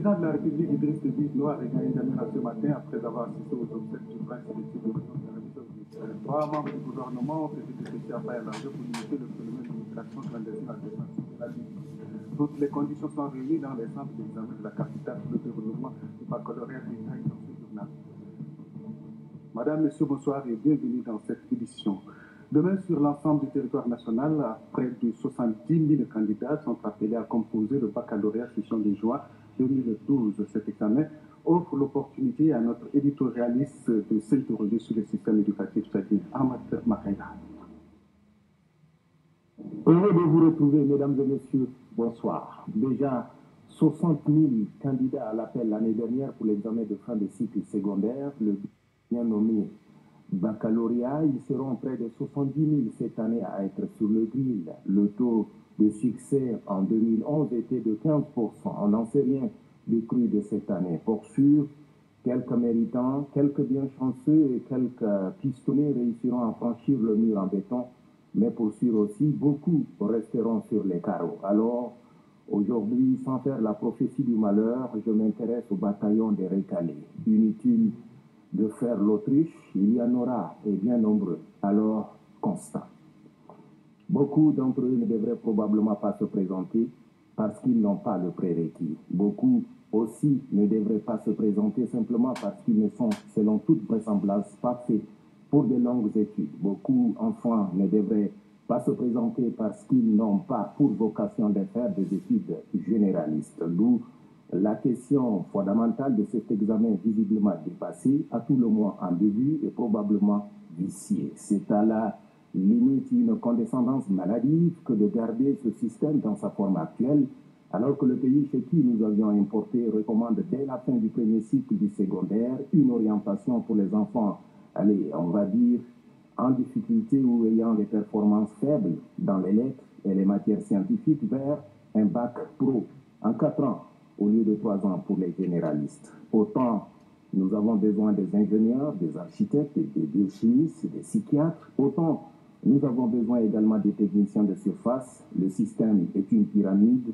président de la République, Idriss Déby Itno, a regagné N'Djamena ce matin après avoir assisté aux obsèques du prince héritier de l'Union d'Arabie Saoudite. Trois membres du gouvernement ont été détachés à Paris-Alger pour limiter le phénomène de migration clandestine à destination de la Libye. Toutes les conditions sont réunies dans les centres d'examen de la capitale pour le développement du baccalauréat d'État dans ce journal. Madame, Monsieur, bonsoir et bienvenue dans cette édition. Demain, sur l'ensemble du territoire national, près de 70 000 candidats sont appelés à composer le baccalauréat session de juin 2012. Cet examen offre l'opportunité à notre éditorialiste de s'interroger sur le système éducatif tchadien, Ahmad Makaïla. Heureux de vous retrouver, mesdames et messieurs. Bonsoir. Déjà, 60 000 candidats à l'appel l'année dernière pour l'examen de fin de cycle secondaire, le bien nommé baccalauréat. Ils seront près de 70 000 cette année à être sur le grill. Le taux de succès en 2011 était de 15%. On n'en sait rien du cru de cette année. Pour sûr, quelques méritants, quelques bien chanceux et quelques pistonnés réussiront à franchir le mur en béton. Mais pour sûr aussi, beaucoup resteront sur les carreaux. Alors, aujourd'hui, sans faire la prophétie du malheur, je m'intéresse au bataillon des récalés. Inutile de faire l'Autriche, il y en aura, et bien nombreux, alors constant. Beaucoup d'entre eux ne devraient probablement pas se présenter parce qu'ils n'ont pas le prérequis. Beaucoup aussi ne devraient pas se présenter simplement parce qu'ils ne sont, selon toute vraisemblance, pas faits pour de longues études. Beaucoup, enfin, ne devraient pas se présenter parce qu'ils n'ont pas pour vocation de faire des études généralistes. D'où la question fondamentale de cet examen visiblement dépassé, à tout le moins ambigu et probablement vicié. C'est à la limite une condescendance maladive que de garder ce système dans sa forme actuelle, alors que le pays chez qui nous avions importé recommande dès la fin du premier cycle du secondaire une orientation pour les enfants, allez, on va dire, en difficulté ou ayant des performances faibles dans les lettres et les matières scientifiques vers un bac pro en 4 ans au lieu de 3 ans pour les généralistes. Autant nous avons besoin des ingénieurs, des architectes, des biochimistes, des psychiatres, autant nous avons besoin également des techniciens de surface. Le système est une pyramide,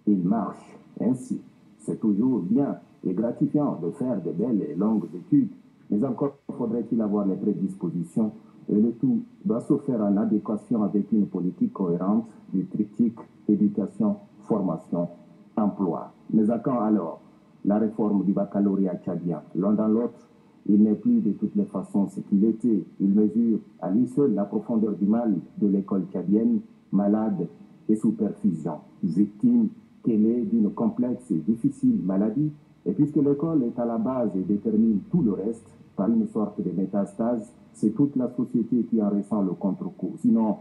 il marche ainsi. C'est toujours bien et gratifiant de faire de belles et longues études, mais encore faudrait-il avoir les prédispositions et le tout doit se faire en adéquation avec une politique cohérente du triptyque éducation, formation, emploi. Mais à quand alors la réforme du baccalauréat tchadien? L'un dans l'autre, il n'est plus de toutes les façons ce qu'il était. Il mesure à lui seul la profondeur du mal de l'école tchadienne, malade et sous perfusion, victime qu'elle est d'une complexe et difficile maladie. Et puisque l'école est à la base et détermine tout le reste, par une sorte de métastase, c'est toute la société qui en ressent le contre-coup. Sinon,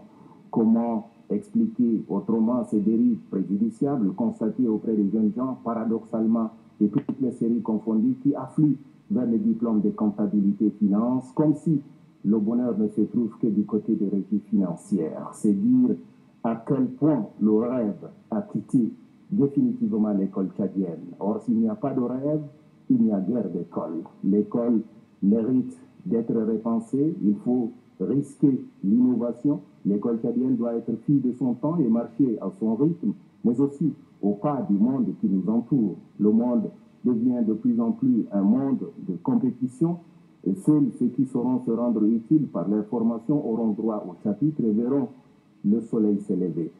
comment expliquer autrement ces dérives préjudiciables constatées auprès des jeunes gens, paradoxalement, de toutes les séries confondues, qui affluent vers les diplômes de comptabilité et finance, comme si le bonheur ne se trouve que du côté des régies financières. C'est dire à quel point le rêve a quitté définitivement l'école tchadienne. Or, s'il n'y a pas de rêve, il n'y a guère d'école. L'école mérite d'être repensée, il faut risquer l'innovation. L'école tchadienne doit être fille de son temps et marcher à son rythme, mais aussi au pas du monde qui nous entoure. Le monde devient de plus en plus un monde de compétition et seuls ceux qui sauront se rendre utiles par leur formation auront droit au chapitre et verront le soleil s'élever.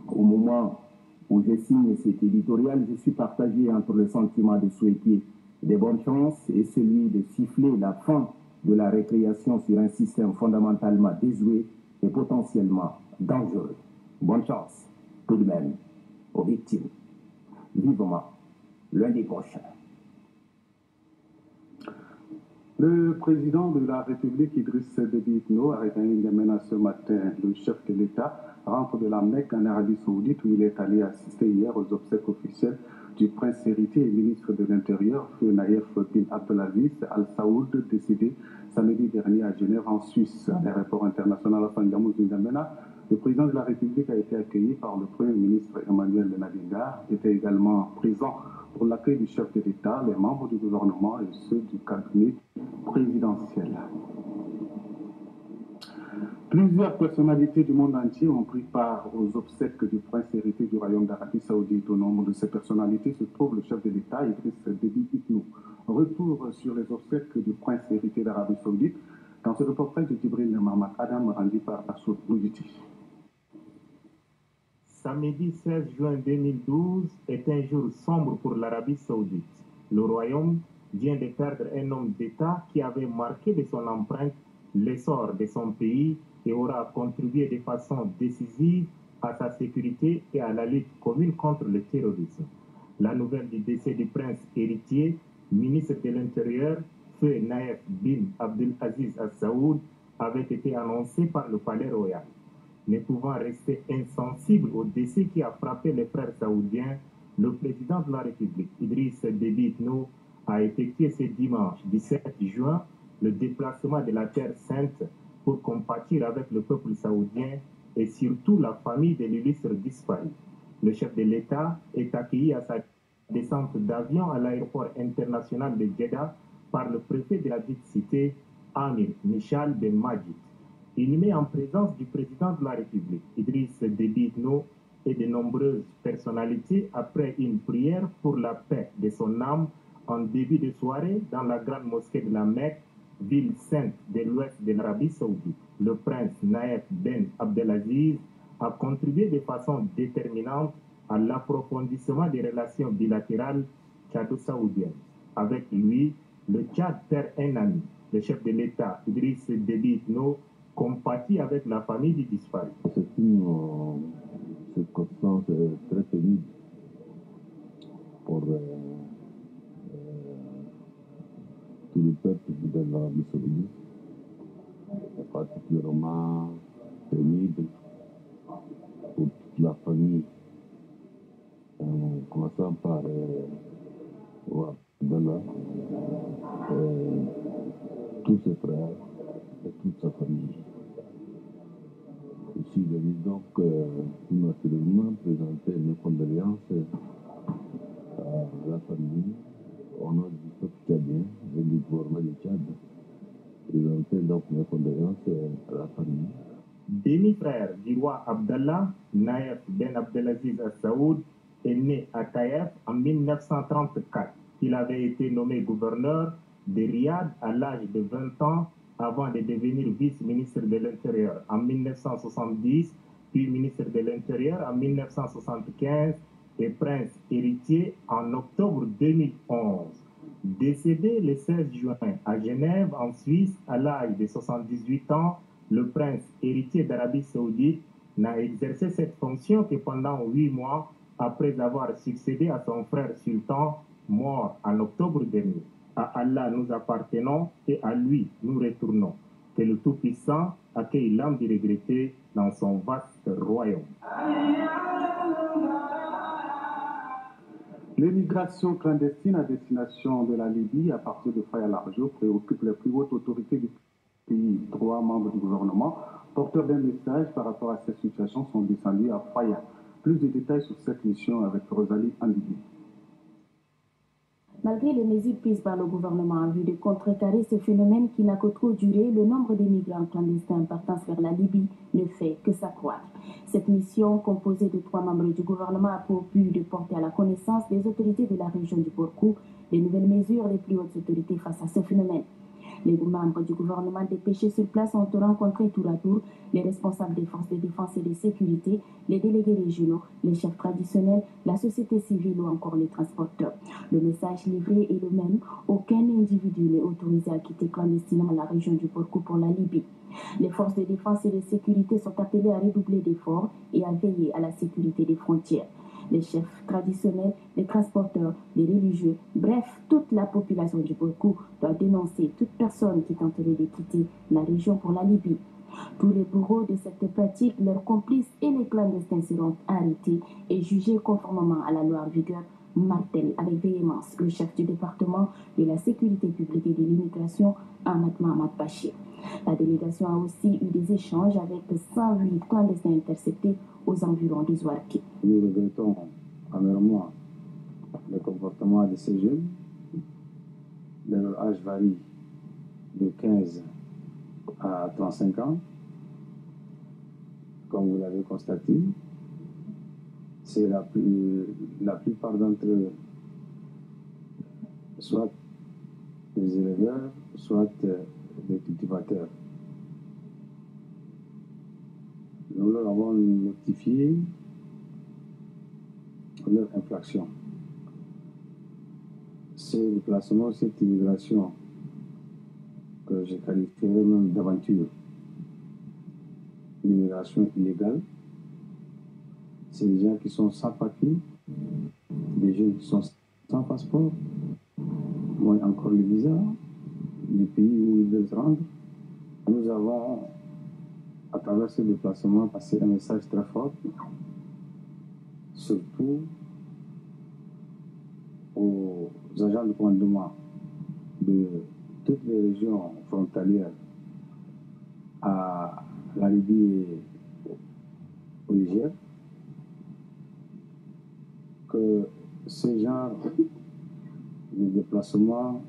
Au moment où je signe cet éditorial, je suis partagé entre le sentiment de souhaiter des bonnes chances et celui de siffler la fin de la récréation sur un système fondamentalement désuet et potentiellement dangereux. Bonne chance, tout de même, aux victimes. Vivement, lundi prochain. Le président de la République, Idriss Déby Itno, a regagné N'Djamena ce matin. Le chef de l'État rentre de la Mecque en Arabie Saoudite où il est allé assister hier aux obsèques officielles du prince héritier et ministre de l'Intérieur, Feu Naïef bin Abdelaziz Al Saoud, décédé samedi dernier à Genève en Suisse. À l'aéroport international Hassan Diamouz de N'Djamena, le président de la République a été accueilli par le Premier ministre Emmanuel Benabinga, qui était également présent pour l'accueil du chef de l'État, les membres du gouvernement et ceux du cabinet présidentiel. Plusieurs personnalités du monde entier ont pris part aux obsèques du prince héritier du royaume d'Arabie Saoudite. Au nombre de ces personnalités se trouve le chef de l'État, Idriss Déby Itno. Retour sur les obsèques du prince héritier d'Arabie Saoudite dans ce reportage de Djibril Mahamat Adam rendu par Assoud Boudjiti. Samedi 16 juin 2012 est un jour sombre pour l'Arabie Saoudite. Le royaume vient de perdre un homme d'État qui avait marqué de son empreinte l'essor de son pays et aura contribué de façon décisive à sa sécurité et à la lutte commune contre le terrorisme. La nouvelle du décès du prince héritier, ministre de l'Intérieur, Feu Naïef bin Abdelaziz Al Saoud, avait été annoncée par le palais royal. Ne pouvant rester insensible au décès qui a frappé les frères saoudiens, le président de la République, Idriss Déby Itno, a effectué ce dimanche 17 juin le déplacement de la Terre Sainte pour compatir avec le peuple saoudien et surtout la famille de l'illustre disparu. Le chef de l'État est accueilli à sa descente d'avion à l'aéroport international de Jeddah par le préfet de la dite cité, Amir Michal Ben Majid. Inhumé en présence du président de la République, Idriss Déby Itno, et de nombreuses personnalités après une prière pour la paix de son âme en début de soirée dans la grande mosquée de la Mecque, ville sainte de l'ouest de l'Arabie Saoudite. Le prince Naïef Ben Abdelaziz a contribué de façon déterminante à l'approfondissement des relations bilatérales tchado-saoudiennes. Avec lui, le Tchad perd un ami. Le chef de l'État, Idriss Déby Itno, compatit avec la famille du disparu. C'est une circonstance très pénible pour tout le peuple de l'Arabie Saoudite, et particulièrement pénible pour toute la famille, en commençant par Abdallah, tous ses frères et toute sa famille. Je suis venu donc naturellement présenter mes condoléances à la famille, au nom du peuple tchadien et du gouvernement du Tchad. Présenter donc mes condoléances à la famille. Demi-frère du roi Abdallah, Naïef Ben Abdelaziz Al Saoud, est né à Taïf en 1934. Il avait été nommé gouverneur de Riyad à l'âge de 20 ans avant de devenir vice-ministre de l'Intérieur en 1970, puis ministre de l'Intérieur en 1975 et prince héritier en octobre 2011. Décédé le 16 juin à Genève, en Suisse, à l'âge de 78 ans, le prince héritier d'Arabie Saoudite n'a exercé cette fonction que pendant 8 mois après avoir succédé à son frère sultan, mort en octobre dernier. À Allah nous appartenons et à lui nous retournons. Que le Tout-Puissant accueille l'âme du regretté dans son vaste royaume. L'émigration clandestine à destination de la Libye à partir de Faya Largeau préoccupe les plus hautes autorités du pays. 3 membres du gouvernement, porteurs d'un message par rapport à cette situation, sont descendus à Faya. Plus de détails sur cette mission avec Rosalie Andigui. Malgré les mesures prises par le gouvernement en vue de contrecarrer ce phénomène qui n'a que trop duré, le nombre de migrants clandestins partant vers la Libye ne fait que s'accroître. Cette mission, composée de 3 membres du gouvernement, a pour but de porter à la connaissance des autorités de la région du Porcou les nouvelles mesures des plus hautes autorités face à ce phénomène. Les membres du gouvernement dépêchés sur place ont rencontré tour à tour les responsables des forces de défense et de sécurité, les délégués régionaux, les chefs traditionnels, la société civile ou encore les transporteurs. Le message livré est le même. Aucun individu n'est autorisé à quitter clandestinement la région du Porcou pour la Libye. Les forces de défense et de sécurité sont appelées à redoubler d'efforts et à veiller à la sécurité des frontières. Les chefs traditionnels, les transporteurs, les religieux, bref, toute la population du Porcou doit dénoncer toute personne qui tenterait de quitter la région pour la Libye. Tous les bourreaux de cette pratique, leurs complices et les clandestins seront arrêtés et jugés conformément à la loi en vigueur, martèle avec véhémence le chef du département de la sécurité publique et de l'immigration, Ahmad Mahamad Bachir. La délégation a aussi eu des échanges avec 108 clandestins interceptés aux environs de Zouarki. Nous regrettons amèrement le comportement de ces jeunes. Leur âge varie de 15 à 35 ans. comme vous l'avez constaté, c'est la plupart d'entre eux, soit des éleveurs, soit des cultivateurs. Nous leur avons notifié leur infraction. Ce déplacement, cette immigration, que je qualifierais même d'aventure, l'immigration illégale, c'est des gens qui sont sans papier, des jeunes qui sont sans passeport, moins encore le visa, du pays où ils veulent se rendre. Nous avons, à travers ce déplacement, passé un message très fort, surtout aux agents de commandement de toutes les régions frontalières à la Libye et au Niger, que ce genre de déplacement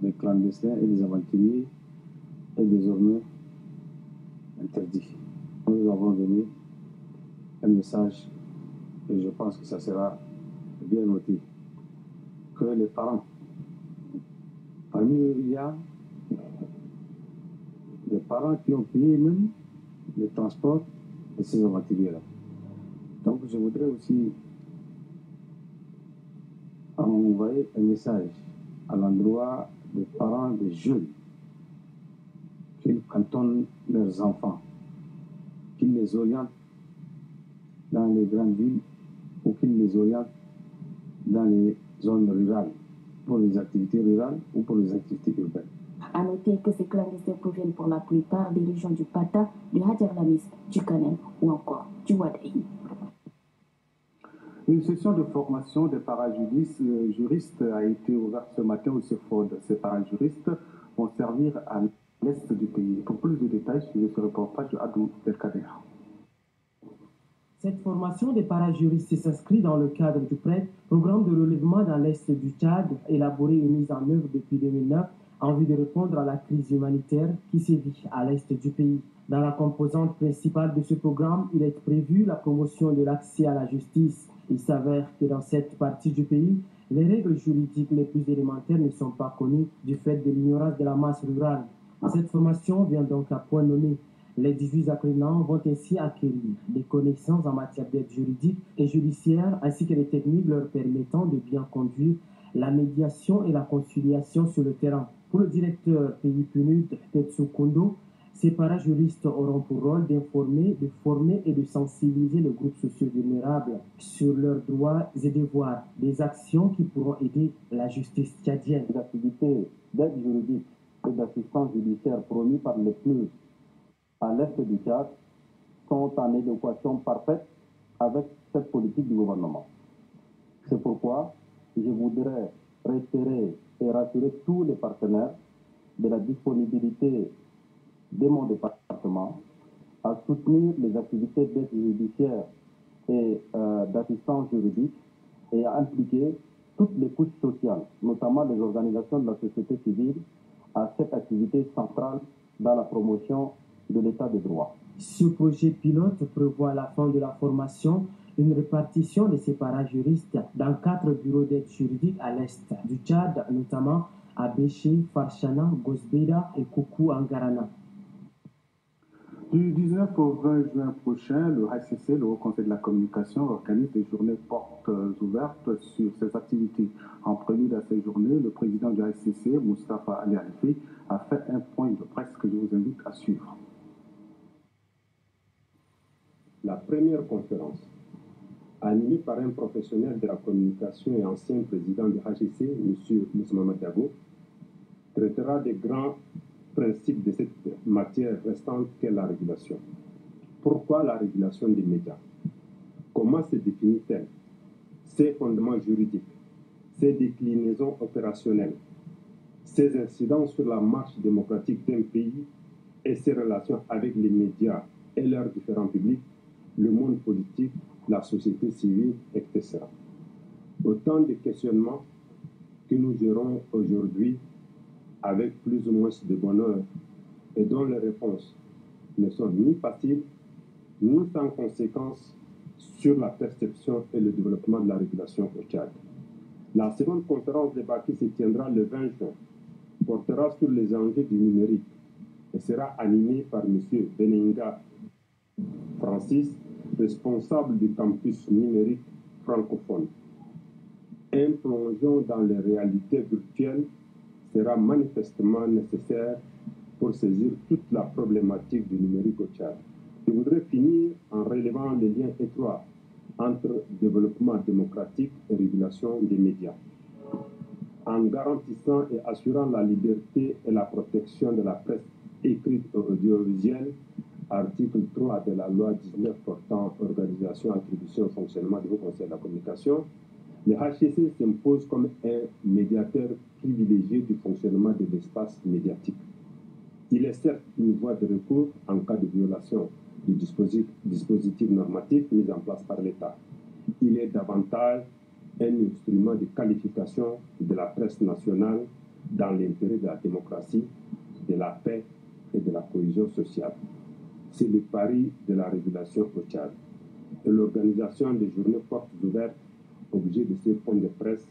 des clandestins et des aventuriers est désormais interdit. Nous avons donné un message et je pense que ça sera bien noté, que les parents, parmi eux, il y a des parents qui ont payé même le transport de ces aventuriers-là. Donc je voudrais aussi envoyer un message à l'endroit des parents des jeunes, qu'ils cantonnent leurs enfants, qu'ils les orientent dans les grandes villes ou qu'ils les orientent dans les zones rurales, pour les activités rurales ou pour les activités urbaines. À noter que ces clandestins proviennent pour la plupart des régions du Pata, du Hadjar-Lamis, du Kanem ou encore du Wadaï. Une session de formation des parajuristes a été ouverte ce matin au CEFOD. Ces parajuristes vont servir à l'est du pays. Pour plus de détails, suivez ce reportage de Adou Delkader. Cette formation des parajuristes s'inscrit dans le cadre du PRED, programme de relèvement dans l'est du Tchad, élaboré et mis en œuvre depuis 2009 en vue de répondre à la crise humanitaire qui sévit à l'est du pays. Dans la composante principale de ce programme, il est prévu la promotion de l'accès à la justice. Il s'avère que dans cette partie du pays, les règles juridiques les plus élémentaires ne sont pas connues du fait de l'ignorance de la masse rurale. Cette formation vient donc à point nommé. Les 18 apprenants vont ainsi acquérir des connaissances en matière d'aide juridique et judiciaire, ainsi que les techniques leur permettant de bien conduire la médiation et la conciliation sur le terrain. Pour le directeur pays PNUD, Tetsu Kondo, ces parajuristes auront pour rôle d'informer, de former et de sensibiliser les groupes sociaux vulnérables sur leurs droits et devoirs, des actions qui pourront aider la justice tchadienne. Les activités d'aide juridique et d'assistance judiciaire promues par les PNUD à l'est du Tchad sont en adéquation parfaite avec cette politique du gouvernement. C'est pourquoi je voudrais réitérer et rassurer tous les partenaires de la disponibilité de mon département à soutenir les activités d'aide judiciaire et d'assistance juridique et à impliquer toutes les couches sociales, notamment les organisations de la société civile, à cette activité centrale dans la promotion de l'état de droit. Ce projet pilote prévoit à la fin de la formation une répartition de ces parajuristes dans 4 bureaux d'aide juridique à l'est du Tchad, notamment à Béché, Farchana, Gosbeda et Koukou Angarana. Du 19 au 20 juin prochain, le HCC, le Haut Conseil de la Communication, organise des journées portes ouvertes sur ses activités. En prélude à ces journées, le président du HCC, Moustapha Ali Alifi, a fait un point de presse que je vous invite à suivre. La première conférence, animée par un professionnel de la communication et ancien président du HCC, M. Moussa Diago, traitera des grands principes de cette matière restante qu'est la régulation. Pourquoi la régulation des médias? Comment se définit-elle? Ses fondements juridiques, ses déclinaisons opérationnelles, ses incidences sur la marche démocratique d'un pays et ses relations avec les médias et leurs différents publics, le monde politique, la société civile, etc. Autant de questionnements que nous gérons aujourd'hui avec plus ou moins de bonheur et dont les réponses ne sont ni faciles ni sans conséquence sur la perception et le développement de la régulation au Tchad. La seconde conférence débat qui se tiendra le 20 juin portera sur les enjeux du numérique et sera animée par M. Benenga Francis, responsable du campus numérique francophone. Un plongeon dans les réalités virtuelles sera manifestement nécessaire pour saisir toute la problématique du numérique au Tchad. Je voudrais finir en relevant les liens étroits entre développement démocratique et régulation des médias, en garantissant et assurant la liberté et la protection de la presse écrite et audiovisuelle, article 3 de la loi 19 portant organisation, attribution et fonctionnement du Haut Conseil de la communication. Le HCC s'impose comme un médiateur privilégié du fonctionnement de l'espace médiatique. Il est certes une voie de recours en cas de violation du dispositif normatif mis en place par l'État. Il est davantage un instrument de qualification de la presse nationale dans l'intérêt de la démocratie, de la paix et de la cohésion sociale. C'est le pari de la régulation au Tchad. Et l'organisation des journées portes ouvertes, objet de ces points de presse,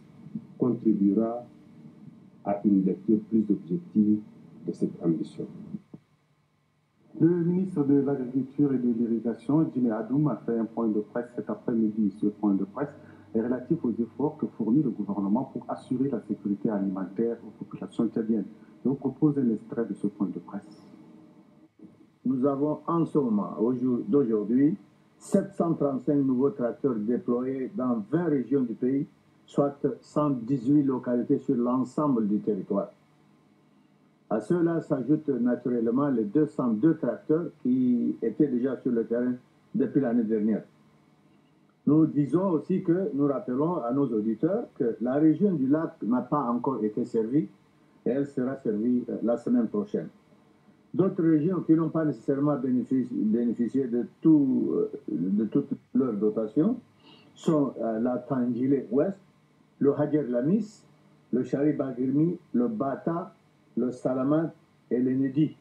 contribuera à une lecture plus objective de cette ambition. Le ministre de l'Agriculture et de l'Irrigation, Jimé Adoum, a fait un point de presse cet après-midi. Ce point de presse est relatif aux efforts que fournit le gouvernement pour assurer la sécurité alimentaire aux populations tchadiennes. Je vous propose un extrait de ce point de presse. Nous avons en ce moment, au jour d'aujourd'hui, 735 nouveaux tracteurs déployés dans 20 régions du pays, soit 118 localités sur l'ensemble du territoire. À cela s'ajoutent naturellement les 202 tracteurs qui étaient déjà sur le terrain depuis l'année dernière. Nous disons aussi que nous rappelons à nos auditeurs que la région du lac n'a pas encore été servie et elle sera servie la semaine prochaine. D'autres régions qui n'ont pas nécessairement bénéficié de toute leur dotation sont la Tangilé Ouest, le Hadjer Lamis, le Chari-Bagirmi, le Bata, le Salamat et le Nedi.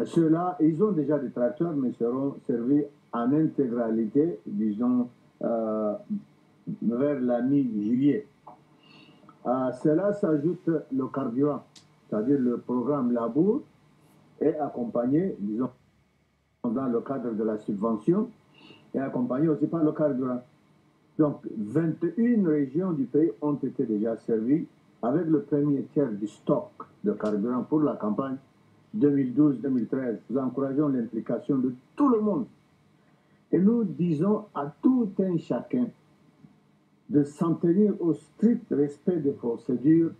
Ceux-là, ils ont déjà des tracteurs, mais seront servis en intégralité, disons, vers la mi-juillet. À cela s'ajoute le carburant, c'est-à-dire le programme Labour, est accompagné, disons, dans le cadre de la subvention, et accompagné aussi par le carburant. Donc, 21 régions du pays ont été déjà servies avec le premier tiers du stock de carburant pour la campagne 2012-2013. Nous encourageons l'implication de tout le monde. Et nous disons à tout un chacun de s'en tenir au strict respect des procédures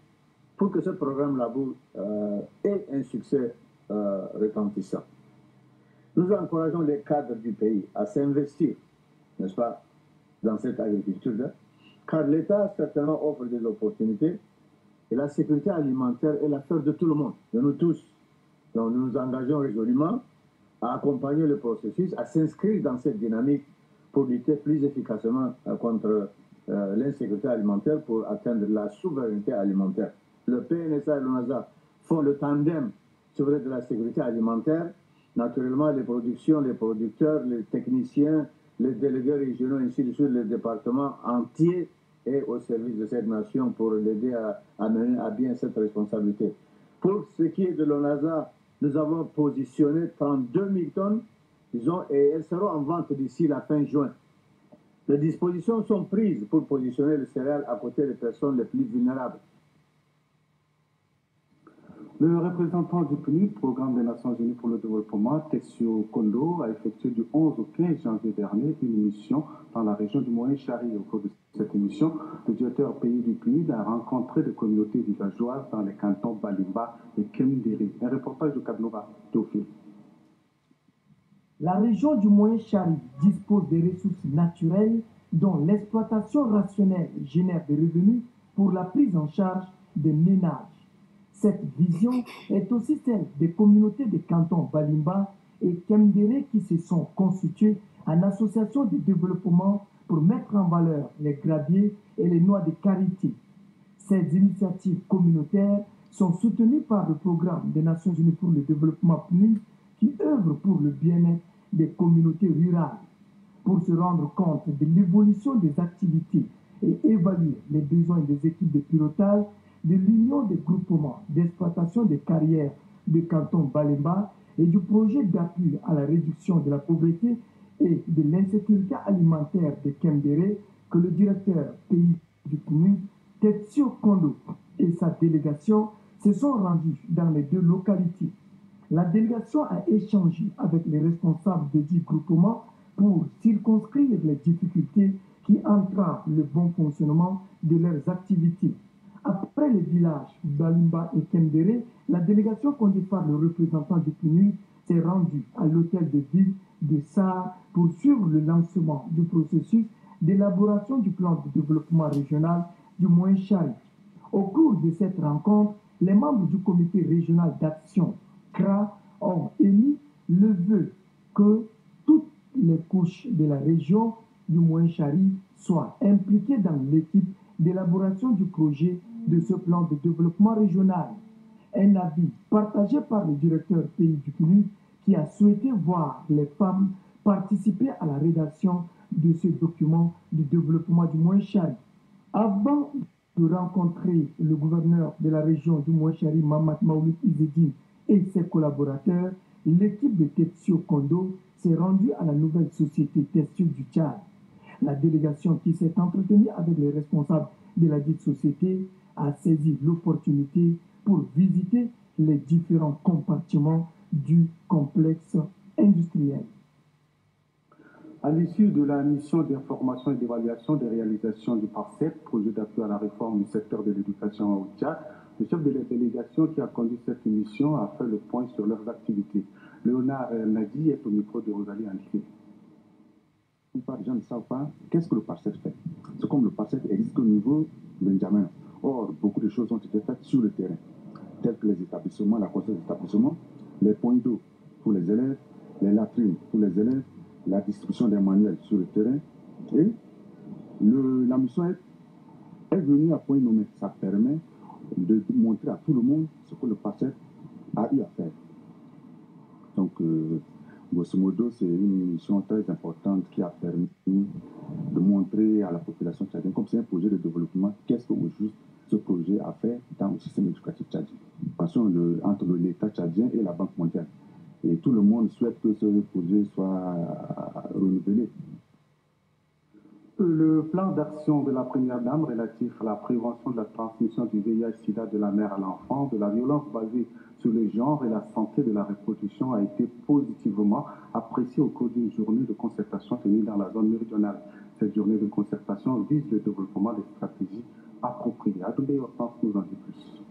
pour que ce programme Labour ait un succès retentissant. Nous encourageons les cadres du pays à s'investir, n'est-ce pas, dans cette agriculture-là, car l'État certainement offre des opportunités et la sécurité alimentaire est l'affaire de tout le monde, de nous tous. Donc nous nous engageons résolument à accompagner le processus, à s'inscrire dans cette dynamique pour lutter plus efficacement contre l'insécurité alimentaire, pour atteindre la souveraineté alimentaire. Le PNSA et l'ONASA font le tandem sur de la sécurité alimentaire. Naturellement, les productions, les producteurs, les techniciens, les délégués régionaux, ainsi de suite, les départements entiers est au service de cette nation pour l'aider à mener à bien cette responsabilité. Pour ce qui est de l'ONASA, nous avons positionné 32 000 tonnes, disons, et elles seront en vente d'ici la fin juin. Les dispositions sont prises pour positionner le céréales à côté des personnes les plus vulnérables. Le représentant du PNUD, Programme des Nations Unies pour le Développement, Tessio Kondo, a effectué du 11 au 15 janvier dernier une mission dans la région du Moyen-Chari. Au cours de cette émission, le directeur pays du PNUD a rencontré des communautés villageoises dans les cantons Balimba et Kemdiri. Un reportage de Kadnova Théophile. La région du Moyen-Chari dispose des ressources naturelles dont l'exploitation rationnelle génère des revenus pour la prise en charge des ménages. Cette vision est aussi celle des communautés des cantons Balimba et Kemdere qui se sont constituées en association de développement pour mettre en valeur les graviers et les noix de karité. Ces initiatives communautaires sont soutenues par le Programme des Nations Unies pour le Développement PNUD qui œuvre pour le bien-être des communautés rurales. Pour se rendre compte de l'évolution des activités et évaluer les besoins des équipes de pilotage de l'Union des groupements d'exploitation des carrières de canton Balemba et du projet d'appui à la réduction de la pauvreté et de l'insécurité alimentaire de Kembere, que le directeur pays du PNUD, Tetsio Kondo, et sa délégation se sont rendus dans les deux localités. La délégation a échangé avec les responsables de dix groupements pour circonscrire les difficultés qui entravent le bon fonctionnement de leurs activités. Après les villages Balimba et Kembere, la délégation conduite par le représentant du PNUD s'est rendue à l'hôtel de ville de Sarr pour suivre le lancement du processus d'élaboration du plan de développement régional du Moyen-Chari. Au cours de cette rencontre, les membres du comité régional d'action CRA ont émis le vœu que toutes les couches de la région du Moyen-Chari soient impliquées dans l'équipe d'élaboration du projet de ce plan de développement régional. Un avis partagé par le directeur pays du PNUD qui a souhaité voir les femmes participer à la rédaction de ce document de développement du Moyen-Chari. Avant de rencontrer le gouverneur de la région du Moyen-Chari, Mamad Maouloud Izedine, et ses collaborateurs, l'équipe de Tetsio Kondo s'est rendue à la nouvelle société Tetsio du Tchad. La délégation qui s'est entretenue avec les responsables de la dite société a saisi l'opportunité pour visiter les différents compartiments du complexe industriel. À l'issue de la mission d'information et d'évaluation des réalisations du PARCEP, projet d'appui à la réforme du secteur de l'éducation au Tchad, le chef de la délégation qui a conduit cette mission a fait le point sur leurs activités. Léonard Nadi est au micro de Rosalie André. La plupart des gens ne savent pas qu'est-ce que le PARCEP fait. C'est comme le PARCEP existe au niveau Benjamin. Or, beaucoup de choses ont été faites sur le terrain, telles que les établissements, la construction des établissements, les points d'eau pour les élèves, les latrines pour les élèves, la distribution des manuels sur le terrain. Et la mission est venue à point nommé. Ça permet de montrer à tout le monde ce que le PARCEP a eu à faire. Donc, grosso modo, c'est une mission très importante qui a permis de montrer à la population tchadienne, comme c'est un projet de développement, qu'est-ce que juste ce projet a fait dans le système éducatif tchadien. Entre l'État tchadien et la Banque mondiale. Et tout le monde souhaite que ce projet soit renouvelé. Le plan d'action de la Première Dame relatif à la prévention de la transmission du VIH-Sida de la mère à l'enfant, de la violence basée sur le genre et la santé de la reproduction a été positivement apprécié au cours d'une journée de concertation tenue dans la zone méridionale. Cette journée de concertation vise le développement des stratégies appropriées. Adoubé Hortense nous en dit plus.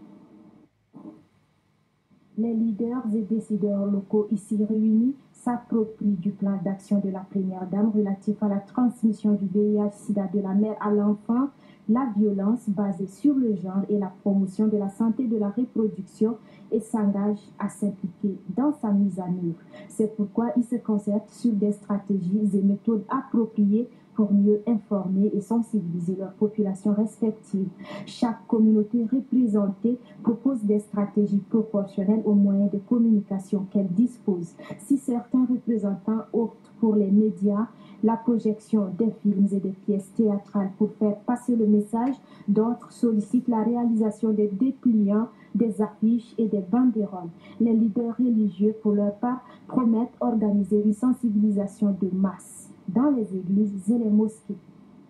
Les leaders et décideurs locaux ici réunis s'approprient du plan d'action de la Première Dame relatif à la transmission du VIH-Sida de la mère à l'enfant, la violence basée sur le genre et la promotion de la santé de la reproduction et s'engagent à s'impliquer dans sa mise en œuvre. C'est pourquoi ils se concertent sur des stratégies et méthodes appropriées pour mieux informer et sensibiliser leurs populations respectives. Chaque communauté représentée propose des stratégies proportionnelles aux moyens de communication qu'elle dispose. Si certains représentants optent pour les médias, la projection des films et des pièces théâtrales pour faire passer le message, d'autres sollicitent la réalisation des dépliants, des affiches et des banderoles. Les leaders religieux, pour leur part, promettent organiser une sensibilisation de masse dans les églises et les mosquées.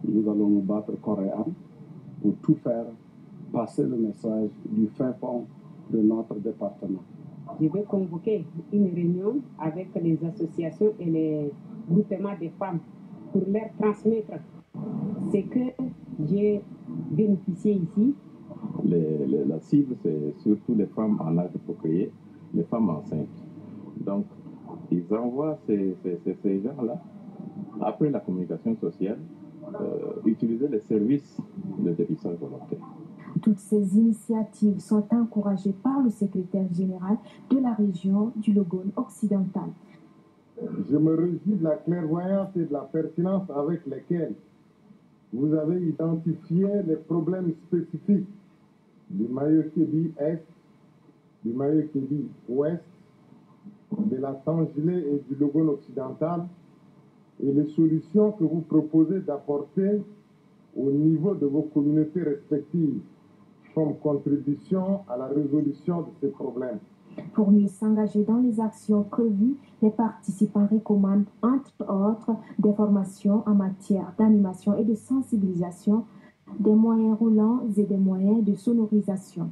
Nous allons nous battre corps et âme pour tout faire passer le message du fin fond de notre département. Je vais convoquer une réunion avec les associations et les groupements de femmes pour leur transmettre ce que j'ai bénéficié ici. La cible, c'est surtout les femmes en âge de procréer, les femmes enceintes. Donc, ils envoient ces gens-là, après la communication sociale, utiliser les services de dépistage volontaire. Toutes ces initiatives sont encouragées par le secrétaire général de la région du Logone occidental. Je me réjouis de la clairvoyance et de la pertinence avec lesquelles vous avez identifié les problèmes spécifiques du Mayo-Kébi Est, du Mayo-Kébi Ouest de la Tangilé et du Logone occidental et les solutions que vous proposez d'apporter au niveau de vos communautés respectives comme contribution à la résolution de ces problèmes. Pour mieux s'engager dans les actions prévues, les participants recommandent, entre autres, des formations en matière d'animation et de sensibilisation, des moyens roulants et des moyens de sonorisation.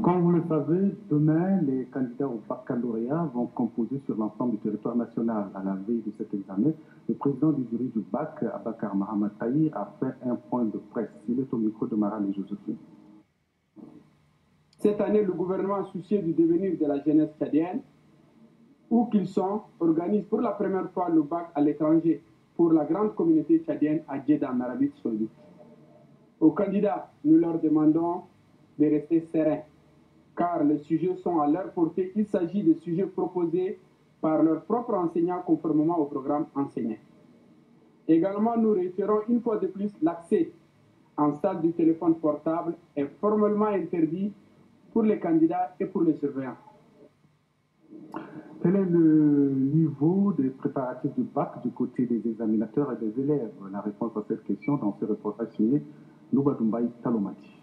Comme vous le savez, demain, les candidats au baccalauréat vont composer sur l'ensemble du territoire national. À la veille de cet examen, le président du jury du bac, Abakar Mohamed Tahir, a fait un point de presse. Il est au micro de Mara et Joséphine. Cette année, le gouvernement, soucieux du devenir de la jeunesse tchadienne, où qu'ils sont, organise pour la première fois le bac à l'étranger pour la grande communauté tchadienne à Jeddah, en Arabie Saoudite. Aux candidats, nous leur demandons de rester sereins, car les sujets sont à leur portée. Il s'agit de sujets proposés par leurs propres enseignants conformément au programme enseigné. Également, nous réitérons une fois de plus l'accès en salle du téléphone portable est formellement interdit pour les candidats et pour les surveillants. Quel est le niveau des préparatifs du bac du côté des examinateurs et des élèves? La réponse à cette question dans ce reportage signé Loubadoumbaï Talomati.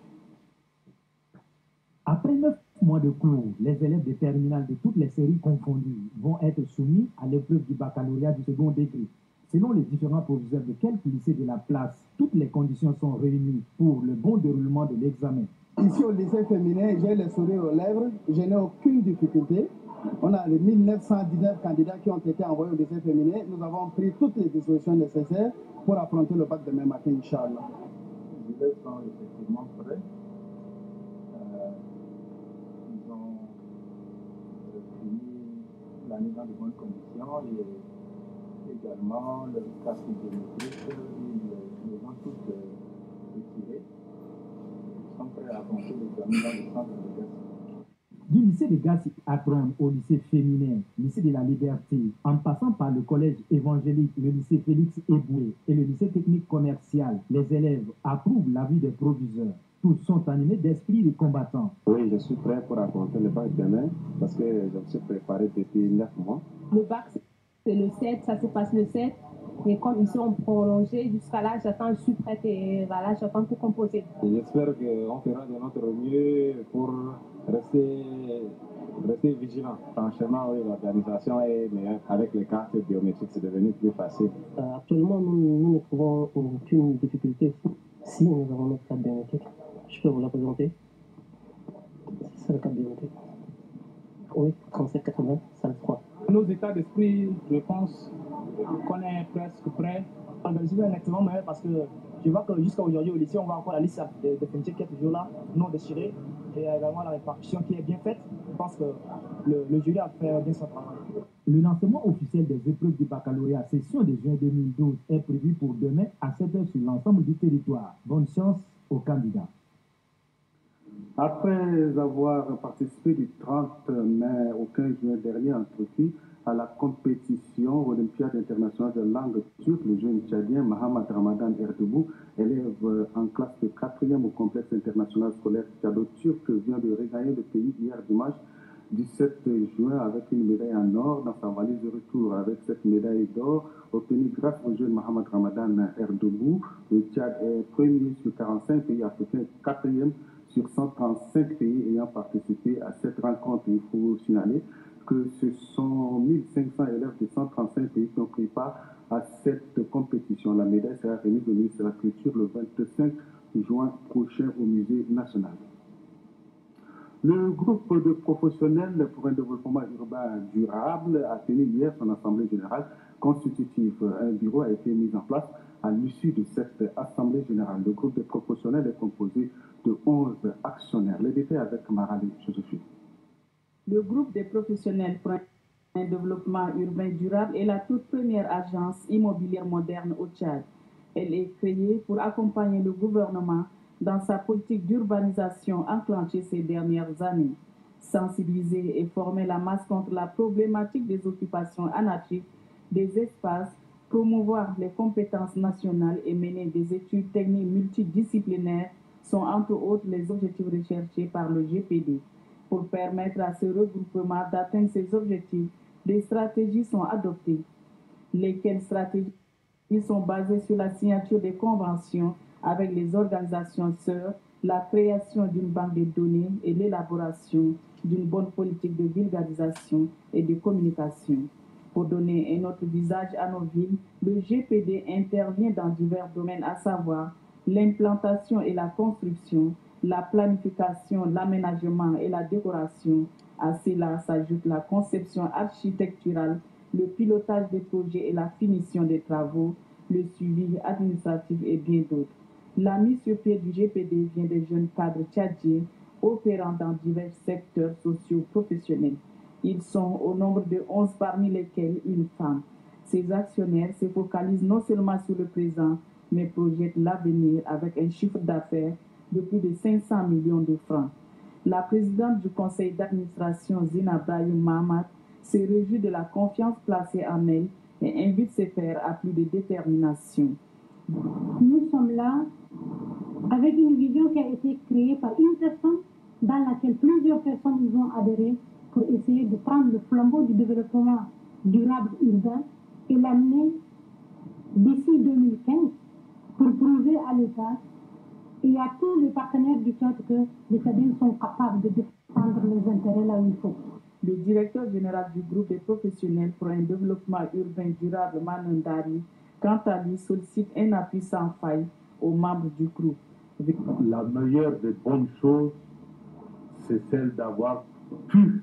Après 9 mois de cours, les élèves des terminales de toutes les séries confondues vont être soumis à l'épreuve du baccalauréat du second degré. Selon les différents proviseurs de quelques lycées de la place, toutes les conditions sont réunies pour le bon déroulement de l'examen. Ici au lycée féminin, j'ai le sourire aux lèvres, je n'ai aucune difficulté. On a les 1919 candidats qui ont été envoyés au lycée féminin. Nous avons pris toutes les dispositions nécessaires pour affronter le bac demain matin, Inch'Allah. Les élèves sont effectivement prêts. Ils ont fini l'année dans de bonnes conditions et également le casque biométrique, ils les ont toutes retirés. Ils sont prêts à affronter l'examen dans le centre de Gassi. Du lycée de Gassi Akron au lycée féminin, lycée de la Liberté, en passant par le collège évangélique, le lycée Félix Eboué et le lycée technique commercial, les élèves approuvent l'avis des proviseurs. Tous sont animés d'esprit de combattants. Oui, je suis prêt pour affronter le bac demain parce que je me suis préparé depuis 9 mois. Le bac, c'est le 7, ça se passe le 7. Et comme ils sont prolongés jusqu'à là, je suis prête et voilà, j'attends pour composer. J'espère qu'on fera de notre mieux pour rester vigilant. Franchement, oui, l'organisation est meilleure. Avec les cartes biométriques, c'est devenu plus facile. Actuellement, nous ne trouvons aucune difficulté. Si nous avons notre carte biométrique, je peux vous la présenter. C'est la carte biométrique. Oui, 3780, salle 3. Nos états d'esprit, je pense qu'on est presque prêts. L'organisation est nettement meilleure parce que je vois que jusqu'à aujourd'hui au lycée, on voit encore la liste définitive qui est toujours là, non déchirée, et également la répartition qui est bien faite. Je pense que le jury a fait bien son travail. Le lancement officiel des épreuves du baccalauréat session de juin 2012 est prévu pour demain à 7h sur l'ensemble du territoire. Bonne chance aux candidats. Après avoir participé du 30 mai au 15 juin dernier en Turquie à la compétition olympiade internationale de langue turque, le jeune tchadien Mohamed Ramadan Erdebou, élève en classe de 4e au complexe international scolaire tchado-turc, vient de regagner le pays hier dimanche 17 juin avec une médaille en or dans sa valise de retour. Avec cette médaille d'or obtenue grâce au jeune Mohamed Ramadan Erdebou, le Tchad est premier sur 45 pays africains, 4e sur 135 pays ayant participé à cette rencontre. Il faut signaler que ce sont 1500 élèves de 135 pays qui ont pris part à cette compétition. La médaille sera remise au ministre de la Culture le 25 juin prochain au Musée national. Le groupe de professionnels pour un développement urbain durable a tenu hier son assemblée générale constitutive. Un bureau a été mis en place à l'issue de cette assemblée générale. Le groupe de professionnels est composé de 11 actionnaires. Les détails avec Marali Joséphine. Le groupe des professionnels pour un développement urbain durable est la toute première agence immobilière moderne au Tchad. Elle est créée pour accompagner le gouvernement dans sa politique d'urbanisation enclenchée ces dernières années, sensibiliser et former la masse contre la problématique des occupations anarchiques des espaces, promouvoir les compétences nationales et mener des études techniques multidisciplinaires sont entre autres les objectifs recherchés par le GPD. Pour permettre à ce regroupement d'atteindre ses objectifs, des stratégies sont adoptées. Lesquelles stratégies sont basées sur la signature des conventions avec les organisations sœurs, la création d'une banque de données et l'élaboration d'une bonne politique de vulgarisation et de communication. Pour donner un autre visage à nos villes, le GPD intervient dans divers domaines, à savoir l'implantation et la construction, la planification, l'aménagement et la décoration. À cela s'ajoute la conception architecturale, le pilotage des projets et la finition des travaux, le suivi administratif et bien d'autres. La mise sur pied du GPD vient des jeunes cadres tchadiens opérant dans divers secteurs socio-professionnels. Ils sont au nombre de 11 parmi lesquels une femme. Ces actionnaires se focalisent non seulement sur le présent, mais projettent l'avenir avec un chiffre d'affaires de plus de 500 millions de francs. La présidente du conseil d'administration, Zina Brahim Mahamat, se réjouit de la confiance placée en elle et invite ses pairs à plus de détermination. Nous sommes là avec une vision qui a été créée par une personne dans laquelle plusieurs personnes nous ont adhéré pour essayer de prendre le flambeau du développement durable urbain et l'amener d'ici 2015 pour prouver à l'État et à tous les partenaires du Tchad que les Tchadiens sont capables de défendre les intérêts là où il faut. Le directeur général du groupe des professionnels pour un développement urbain durable, Manandari, quant à lui, sollicite un appui sans faille aux membres du groupe. La meilleure des bonnes choses, c'est celle d'avoir pu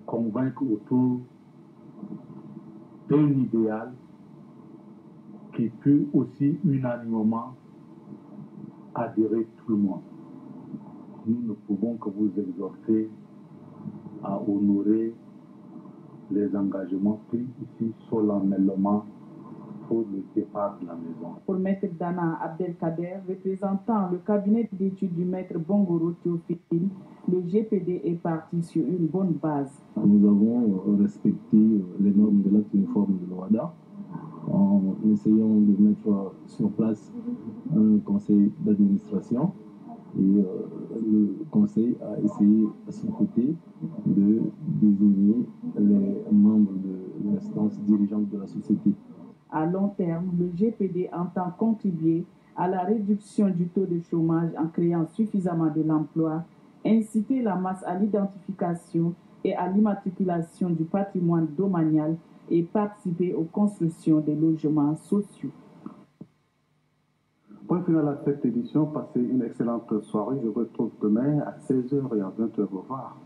convaincre autour d'un idéal qui peut aussi unanimement adhérer tout le monde. Nous ne pouvons que vous exhorter à honorer les engagements pris ici solennellement pour le départ de la maison. Pour Maître Dana Abdelkader, représentant le cabinet d'études du Maître Bongoro Théophile, le GPD est parti sur une bonne base. Nous avons respecté les normes de l'acte uniforme de l'OADA en essayant de mettre sur place un conseil d'administration et le conseil a essayé à son côté de désigner les membres de l'instance dirigeante de la société. À long terme, le GPD entend contribuer à la réduction du taux de chômage en créant suffisamment de l'emploi, inciter la masse à l'identification et à l'immatriculation du patrimoine domanial et participer aux constructions des logements sociaux. Point final à cette édition. Passez une excellente soirée. Je vous retrouve demain à 16h et à 20h. Au revoir.